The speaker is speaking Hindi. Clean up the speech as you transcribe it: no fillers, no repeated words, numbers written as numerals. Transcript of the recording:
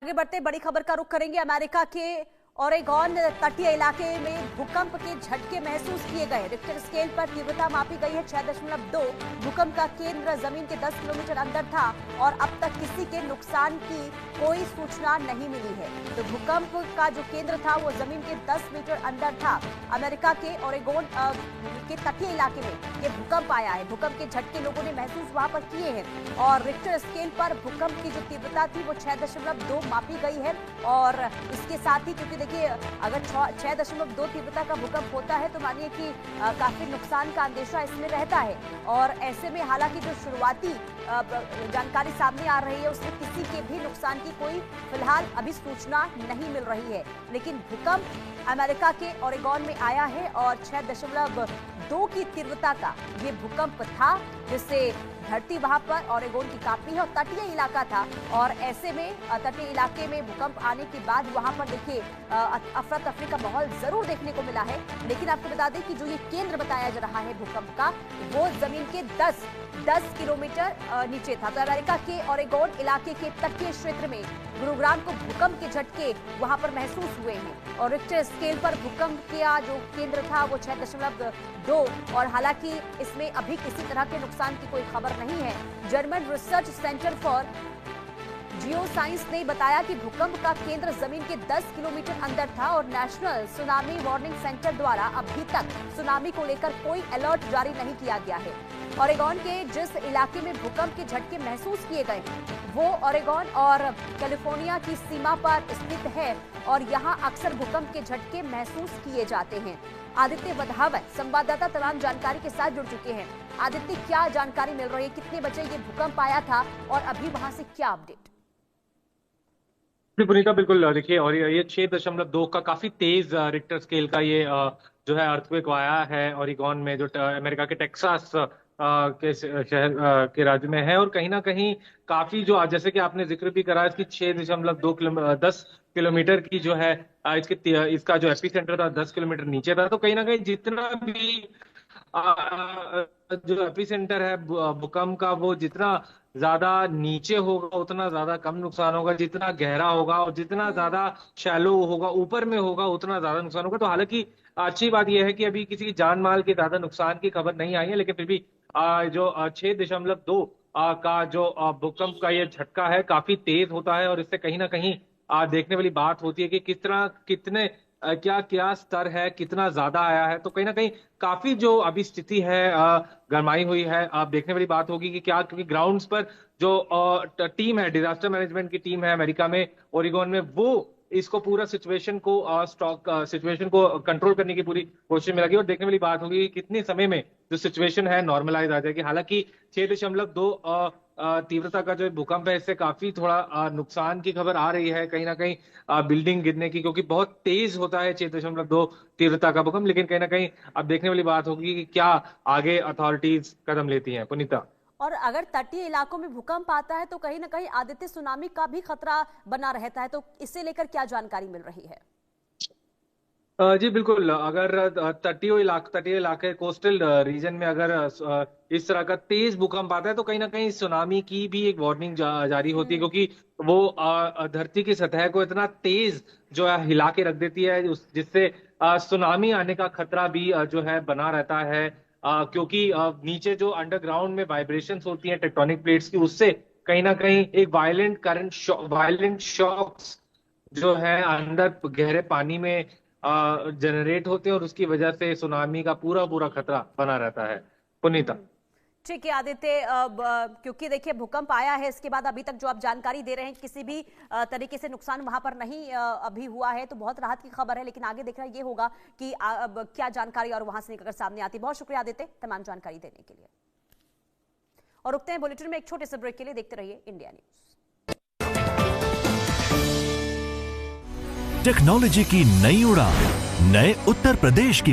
आगे बढ़ते बड़ी खबर का रुख करेंगे। अमेरिका के ओरेगॉन तटीय इलाके में भूकंप के झटके महसूस किए गए। रिक्टर स्केल पर तीव्रता मापी गई है 6.2। भूकंप का केंद्र जमीन के 10 किलोमीटर अंदर था और अब तक किसी के नुकसान की कोई सूचना नहीं मिली है। तो भूकंप का जो केंद्र था वो जमीन के 10 मीटर अंदर था। अमेरिका के ओरेगॉन के तटीय इलाके में ये भूकंप आया है। भूकंप के झटके लोगों ने महसूस वहां पर किए हैं और रिक्टर स्केल पर भूकंप की जो तीव्रता थी वो 6.2 मापी गई है। और इसके साथ ही क्योंकि देखिए अगर 6.2 तीव्रता का भूकंप होता है तो मानिए कि काफी नुकसान का अंदेशा इसमें रहता है। और ऐसे में हालांकि जो शुरुआती जानकारी सामने आ रही है उसमें किसी के भी नुकसान की कोई फिलहाल अभी सूचना नहीं मिल रही है। लेकिन भूकंप अमेरिका के ओरेगॉन में आया है और 6.2 की तीव्रता का ये भूकंप था, जिससे धरती वहां पर ओरेगॉन की कांपी है और तटीय इलाका था। और ऐसे में तटीय इलाके में भूकंप आने के बाद वहां पर देखिए अफरा तफरी का माहौल जरूर देखने को मिला है। लेकिन आपको बता दें कि जो ये केंद्र बताया जा रहा है भूकंप का वो जमीन के 10 किलोमीटर नीचे था। तो अमेरिका के ओरेगॉन इलाके के तटीय क्षेत्र में गुरुग्राम को भूकंप के झटके वहां पर महसूस हुए हैं और रिक्टर स्केल पर भूकंप का जो केंद्र था वो 6.2। और हालांकि इसमें अभी किसी तरह के नुकसान की कोई खबर नहीं है। German research centre for geo science ने बताया कि भूकंप का केंद्र जमीन के 10 किलोमीटर अंदर था और नेशनल सुनामी वार्निंग सेंटर द्वारा अभी तक सुनामी को लेकर कोई अलर्ट जारी नहीं किया गया है। ओरेगॉन के जिस इलाके में भूकंप के झटके महसूस किए गए वो ओरेगॉन और कैलिफोर्निया की सीमा पर स्थित है और यहां अक्सर भूकंप के झटके महसूस किए जाते हैं। आदित्य वधावन संवाददाता तमाम जानकारी के साथ जुड़ चुके हैं। आदित्य, क्या जानकारी मिल रही है? कितने बजे ये भूकंप आया था और अभी वहां से क्या अपडेट? पुनीता, बिल्कुल देखिए, और ये 6.2 का काफी तेज रिक्टर स्केल का ये जो है अर्थक्वेक आया है ओरेगॉन में, जो अमेरिका के टेक्सास के शहर के राज्य में है। और कहीं ना कहीं काफी जो जैसे कि आपने जिक्र भी करा, इसकी 6.2 किलोमीटर 10 किलोमीटर की जो है इसका जो एपी सेंटर था 10 किलोमीटर नीचे था। तो कहीं ना कहीं जितना भी जो एपी सेंटर है भूकंप का वो जितना ज्यादा नीचे होगा उतना ज्यादा कम नुकसान होगा, जितना गहरा होगा और जितना ज्यादा शैलो होगा ऊपर में होगा उतना ज्यादा नुकसान होगा। तो हालांकि अच्छी बात यह है कि अभी किसी जान माल के ज्यादा नुकसान की खबर नहीं आई है, लेकिन फिर भी जो 6.2 का जो भूकंप का ये झटका है काफी तेज होता है और इससे कहीं ना कहीं देखने वाली बात होती है कि किस तरह कितने क्या क्या स्तर है, कितना ज्यादा आया है। तो कहीं ना कहीं काफी जो अभी स्थिति है गरमाई हुई है। आप देखने वाली बात होगी कि क्या, क्योंकि ग्राउंड्स पर जो टीम है, डिजास्टर मैनेजमेंट की टीम है अमेरिका में ओरेगॉन में, वो इसको पूरा सिचुएशन को कंट्रोल करने की पूरी कोशिश में लगी। और देखने वाली बात होगी कि कितने समय में जो सिचुएशन है नॉर्मलाइज आ जाएगी। हालांकि 6.2 तीव्रता का जो भूकंप है इससे काफी थोड़ा नुकसान की खबर आ रही है, कहीं ना कहीं बिल्डिंग गिरने की, क्योंकि बहुत तेज होता है 6.2 तीव्रता का भूकंप। लेकिन कहीं ना कहीं अब देखने वाली बात होगी कि क्या आगे अथॉरिटीज कदम लेती हैं। पुनीता, और अगर तटीय इलाकों में भूकंप आता है तो कहीं ना कहीं आदित्य सुनामी का भी खतरा बना रहता है, तो इससे लेकर क्या जानकारी मिल रही है? जी बिल्कुल, अगर तटीय इलाके कोस्टल रीजन में अगर इस तरह का तेज भूकंप आता है तो कहीं ना कहीं सुनामी की भी एक वार्निंग जारी होती है, क्योंकि वो धरती की सतह को इतना तेज जो है हिला के रख देती है जिससे सुनामी आने का खतरा भी जो है बना रहता है। क्योंकि नीचे जो अंडरग्राउंड में वाइब्रेशंस होती हैं टेक्टोनिक प्लेट्स की, उससे कहीं ना कहीं एक वायलेंट शॉक्स जो है अंदर गहरे पानी में जनरेट होते हैं और उसकी वजह से सुनामी का पूरा पूरा खतरा बना रहता है। पुनीता, ठीक है आदित्य, क्योंकि देखिए भूकंप आया है इसके बाद अभी तक जो आप जानकारी दे रहे हैं किसी भी तरीके से नुकसान वहां पर नहीं अभी हुआ है, तो बहुत राहत की खबर है। लेकिन आगे देखना ये होगा कि क्या जानकारी और वहां से निकलकर सामने आती है। बहुत शुक्रिया आदित्य तमाम जानकारी देने के लिए। और रुकते हैं बुलेटिन में एक छोटे से ब्रेक के लिए। देखते रहिए इंडिया न्यूज। टेक्नोलॉजी की नई उड़ान, नए उत्तर प्रदेश की